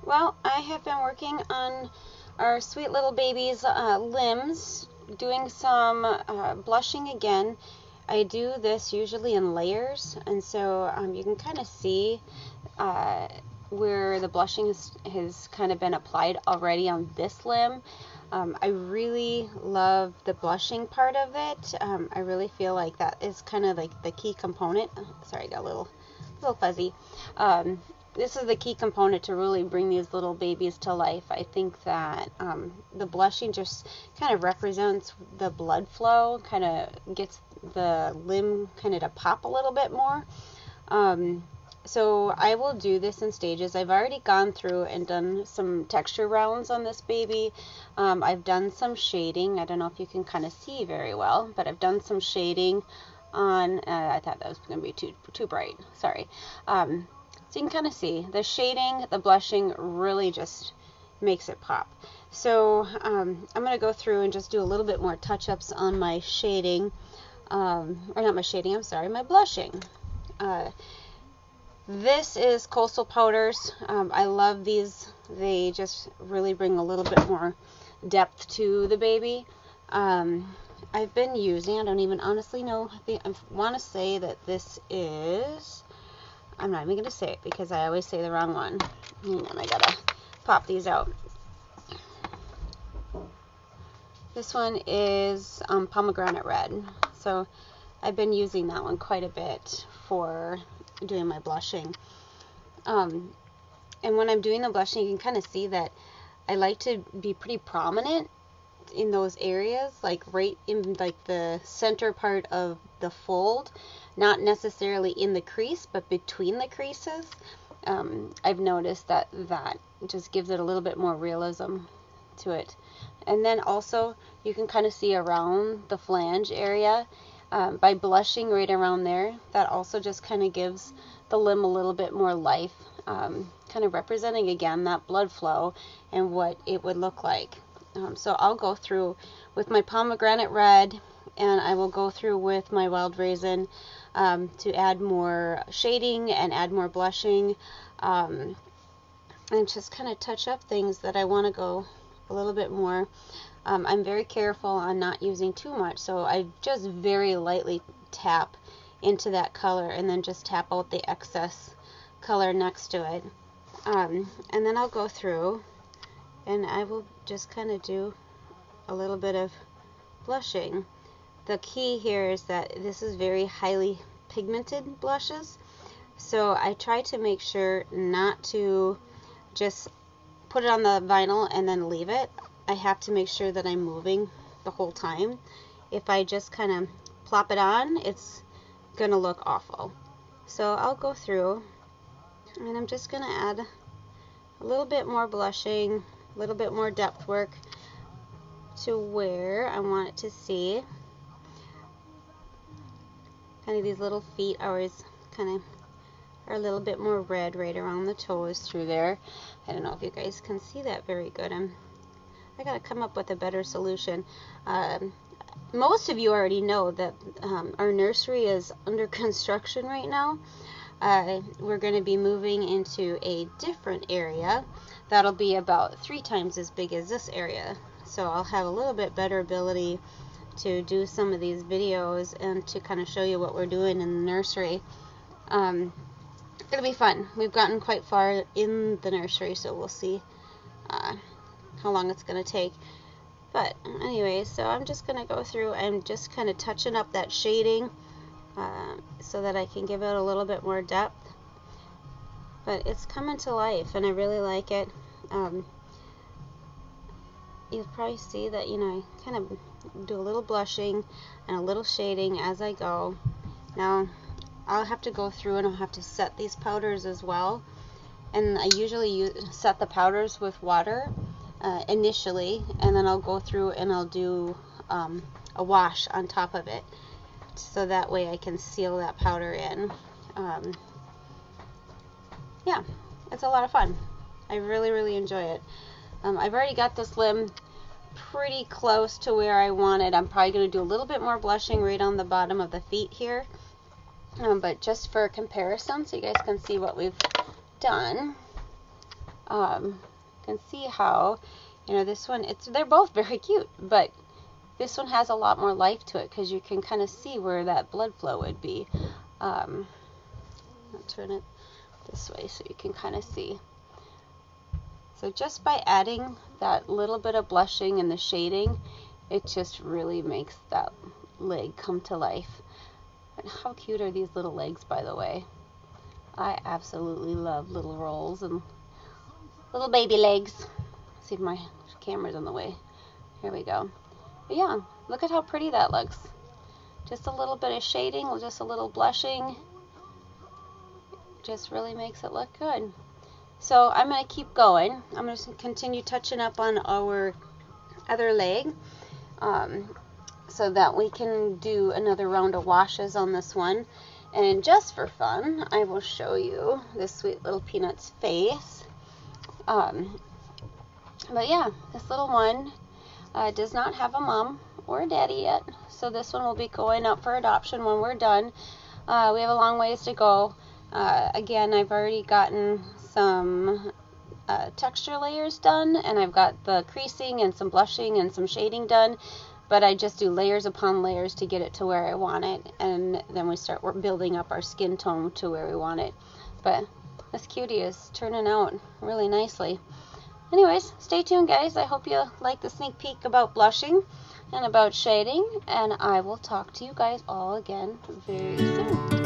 Well, I have been working on our sweet little baby's limbs, doing some blushing again. I do this usually in layers, and so you can kind of see where the blushing has kind of been applied already on this limb. I really love the blushing part of it. I really feel like that is kind of like the key component. Oh, sorry, I got a little fuzzy. This is the key component to really bring these little babies to life. I think that the blushing just kind of represents the blood flow, kind of gets the limb kind of to pop a little bit more. So I will do this in stages. I've already gone through and done some texture rounds on this baby. I've done some shading. I don't know if you can kind of see very well, but I've done some shading on, I thought that was going to be too bright, sorry. So you can kind of see the shading, the blushing really just makes it pop. So I'm going to go through and just do a little bit more touch-ups on my shading, or not my shading, I'm sorry, my blushing. This is Coastal Powders. I love these. They just really bring a little bit more depth to the baby. I've been using, I don't even honestly know, I want to say that this is, I'm not even going to say it because I always say the wrong one. Hang on, I gotta pop these out. This one is Pomegranate Red. So I've been using that one quite a bit for doing my blushing. And when I'm doing the blushing, you can kind of see that I like to be pretty prominent in those areas, like right in like the center part of the fold, not necessarily in the crease, but between the creases. I've noticed that just gives it a little bit more realism to it. And then also you can kind of see around the flange area by blushing right around there. That also just kind of gives the limb a little bit more life, kind of representing again that blood flow and what it would look like. So I'll go through with my Pomegranate Red, and I will go through with my Wild Raisin to add more shading and add more blushing, and just kind of touch up things that I want to go a little bit more. I'm very careful on not using too much, so I just very lightly tap into that color and then just tap out the excess color next to it. And then I'll go through and I will just kind of do a little bit of blushing. The key here is that this is very highly pigmented blushes, so I try to make sure not to just put it on the vinyl and then leave it. I have to make sure that I'm moving the whole time. If I just kind of plop it on, it's gonna look awful. So I'll go through and I'm just gonna add a little bit more blushing, a little bit more depth work to where I want it to see. Kind of these little feet always kind of are a little bit more red right around the toes through there. I don't know if you guys can see that very good. I gotta come up with a better solution. Most of you already know that our nursery is under construction right now. We're going to be moving into a different area that'll be about 3 times as big as this area. So I'll have a little bit better ability to do some of these videos and to kind of show you what we're doing in the nursery. It'll be fun. We've gotten quite far in the nursery, so we'll see how long it's going to take. But anyway, so I'm just going to go through and just kind of touching up that shading so that I can give it a little bit more depth. But it's coming to life and I really like it. You'll probably see that, you know, I kind of do a little blushing and a little shading as I go. Now I'll have to go through and I'll have to set these powders as well. And I usually set the powders with water initially, and then I'll go through and I'll do a wash on top of it, so that way I can seal that powder in. Yeah, it's a lot of fun. I really enjoy it. I've already got this limb pretty close to where I want it. I'm probably going to do a little bit more blushing right on the bottom of the feet here, but just for comparison so you guys can see what we've done. You can see how, this one, they're both very cute, but this one has a lot more life to it because you can kind of see where that blood flow would be. I'll turn it this way so you can kind of see. So just by adding that little bit of blushing and the shading, it just really makes that leg come to life. And how cute are these little legs, by the way? I absolutely love little rolls and little baby legs. Let's see if my camera's in the way. Here we go. But yeah, look at how pretty that looks. Just a little bit of shading, just a little blushing. Just really makes it look good. So I'm going to keep going. I'm going to continue touching up on our other leg so that we can do another round of washes on this one. And just for fun, I will show you this sweet little Peanut's face. But yeah, this little one does not have a mom or a daddy yet, so this one will be going up for adoption when we're done. We have a long ways to go. Again, I've already gotten some texture layers done, and I've got the creasing and some blushing and some shading done, but I just do layers upon layers to get it to where I want it, and then we start building up our skin tone to where we want it. But this cutie is turning out really nicely. Anyways, stay tuned, guys. I hope you like the sneak peek about blushing and about shading, and I will talk to you guys all again very soon.